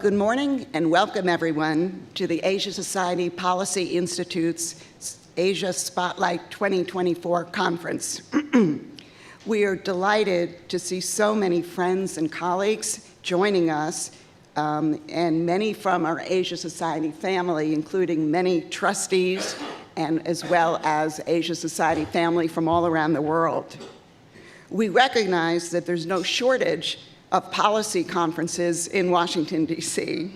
Good morning and welcome everyone to the Asia Society Policy Institute's Asia Spotlight 2024 conference. We are delighted to see so many friends and colleagues joining us, and many from our Asia Society family, including many trustees and as well as Asia Society family from all around the world. We recognize that there's no shortage of policy conferences in Washington, D.C.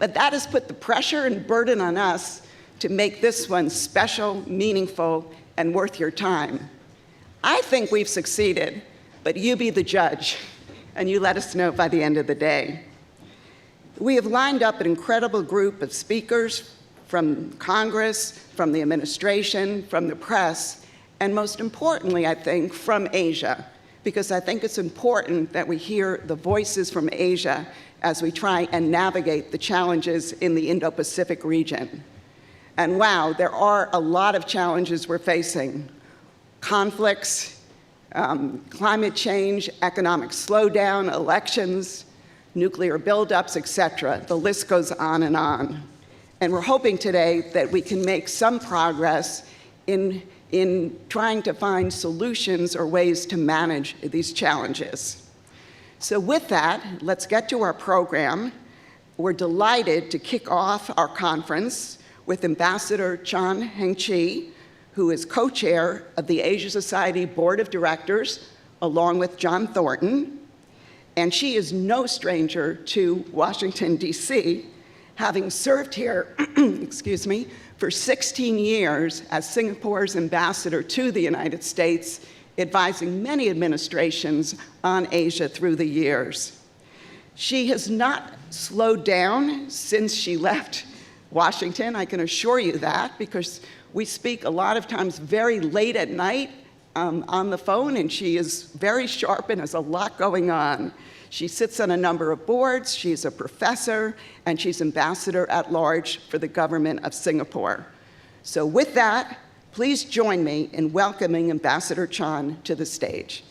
But that has put the pressure and burden on us to make this one special, meaningful, and worth your time. I think we've succeeded, but you be the judge, and you let us know by the end of the day. We have lined up an incredible group of speakers from Congress, from the administration, from the press, and most importantly, I think, from Asia, because I think it's important that we hear the voices from Asia as we try and navigate the challenges in the Indo-Pacific region. And wow, there are a lot of challenges we're facing. Conflicts, climate change, economic slowdown, elections, nuclear buildups, etc. The list goes on. And we're hoping today that we can make some progress in trying to find solutions or ways to manage these challenges. So with that, let's get to our program. We're delighted to kick off our conference with Ambassador Heng Chee, who is co-chair of the Asia Society Board of Directors, along with John Thornton. And she is no stranger to Washington, D.C., having served here, excuse me, for 16 years as Singapore's ambassador to the United States, advising many administrations on Asia through the years. She has not slowed down since she left Washington, I can assure you that, because we speak a lot of times very late at night on the phone, and she is very sharp and has a lot going on. She sits on a number of boards, she's a professor, and she's ambassador at large for the government of Singapore. So with that, please join me in welcoming Ambassador Chan to the stage.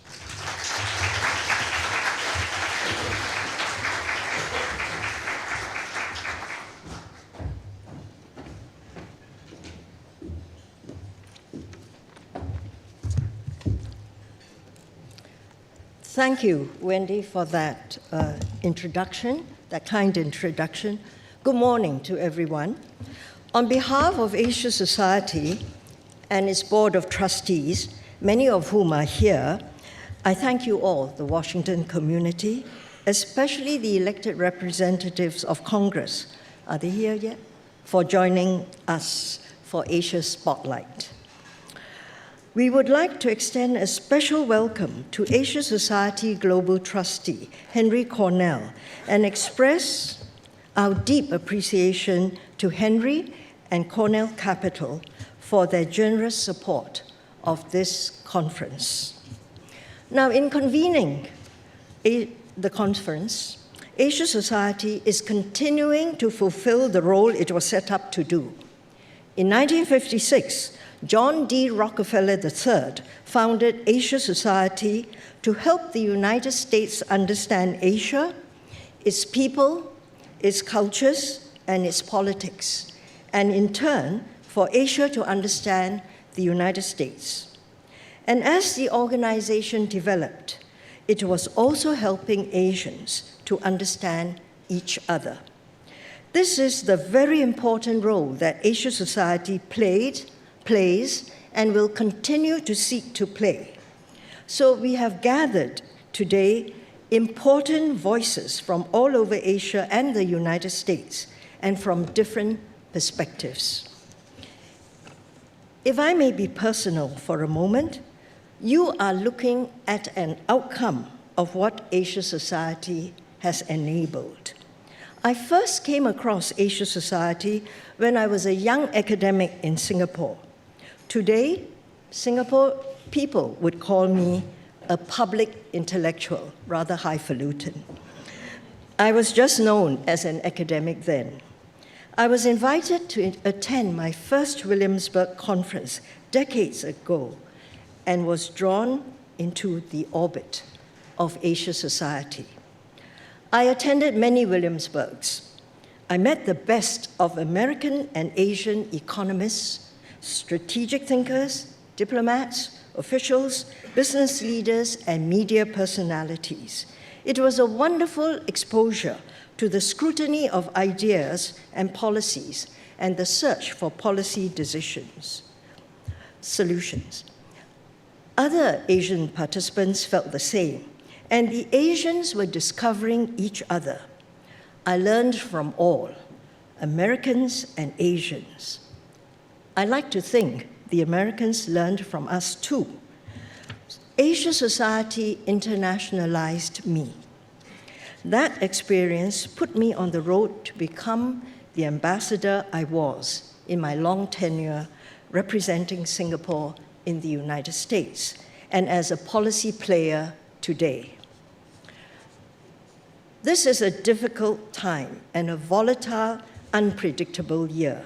Thank you, Wendy, for that introduction, that kind introduction. Good morning to everyone. On behalf of Asia Society and its Board of Trustees, many of whom are here, I thank you all, the Washington community, especially the elected representatives of Congress, are they here yet? For joining us for Asia Spotlight. We would like to extend a special welcome to Asia Society Global Trustee, Henry Cornell, and express our deep appreciation to Henry and Cornell Capital for their generous support of this conference. Now, in convening the conference, Asia Society is continuing to fulfill the role it was set up to do. In 1956, John D. Rockefeller III founded Asia Society to help the United States understand Asia, its people, its cultures, and its politics, and in turn, for Asia to understand the United States. And as the organization developed, it was also helping Asians to understand each other. This is the very important role that Asia Society plays, and will continue to seek to play. So we have gathered today important voices from all over Asia and the United States, and from different perspectives. If I may be personal for a moment, you are looking at an outcome of what Asia Society has enabled. I first came across Asia Society when I was a young academic in Singapore. Today, Singapore people would call me a public intellectual, rather highfalutin. I was just known as an academic then. I was invited to attend my first Williamsburg conference decades ago and was drawn into the orbit of Asia Society. I attended many Williamsburgs. I met the best of American and Asian economists, strategic thinkers, diplomats, officials, business leaders, and media personalities. It was a wonderful exposure to the scrutiny of ideas and policies and the search for policy solutions. Other Asian participants felt the same, and the Asians were discovering each other. I learned from all, Americans and Asians. I like to think the Americans learned from us too. Asia Society internationalized me. That experience put me on the road to become the ambassador I was in my long tenure representing Singapore in the United States and as a policy player today. This is a difficult time and a volatile, unpredictable year.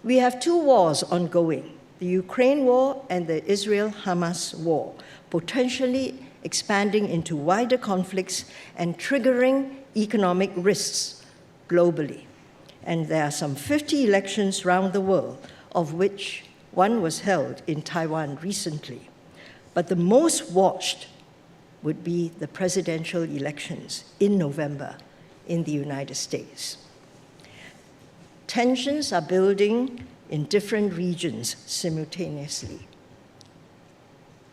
We have two wars ongoing, the Ukraine war and the Israel-Hamas war, potentially expanding into wider conflicts and triggering economic risks globally. And there are some 50 elections around the world, of which one was held in Taiwan recently. But the most watched would be the presidential elections in November in the United States. Tensions are building in different regions simultaneously.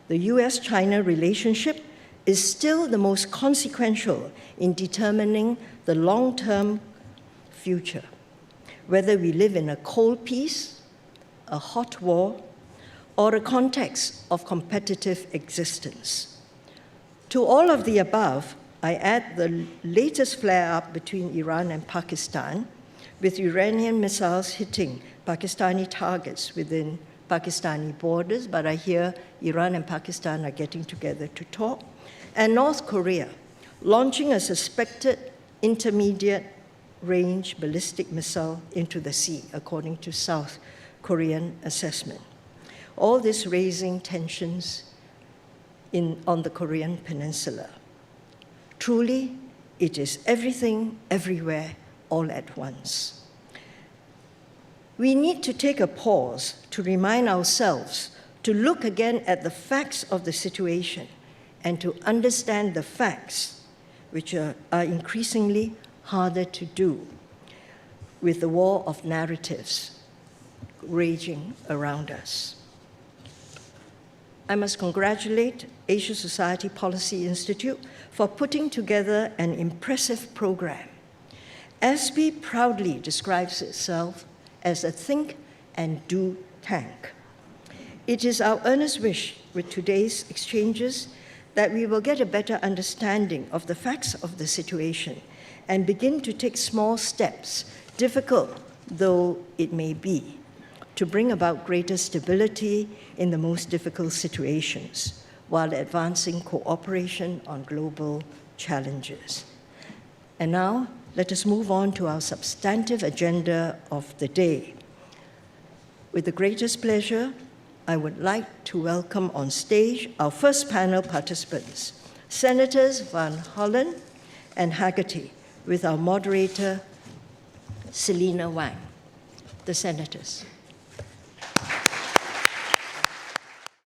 The US-China relationship is still the most consequential in determining the long-term future, whether we live in a cold peace, a hot war, or a context of competitive existence. To all of the above, I add the latest flare-up between Iran and Pakistan, with Iranian missiles hitting Pakistani targets within Pakistani borders, but I hear Iran and Pakistan are getting together to talk, and North Korea launching a suspected intermediate-range ballistic missile into the sea, according to South Korean assessment. All this raising tensions on the Korean peninsula. Truly, it is everything, everywhere, all at once. We need to take a pause to remind ourselves to look again at the facts of the situation and to understand the facts, which are increasingly harder to do with the war of narratives raging around us. I must congratulate Asia Society Policy Institute for putting together an impressive program. ASPI proudly describes itself as a think and do tank. It is our earnest wish with today's exchanges that we will get a better understanding of the facts of the situation and begin to take small steps, difficult though it may be, to bring about greater stability in the most difficult situations while advancing cooperation on global challenges. And now, let us move on to our substantive agenda of the day. With the greatest pleasure, I would like to welcome on stage our first panel participants, Senators Van Hollen and Haggerty, with our moderator, Selina Wang. The Senators.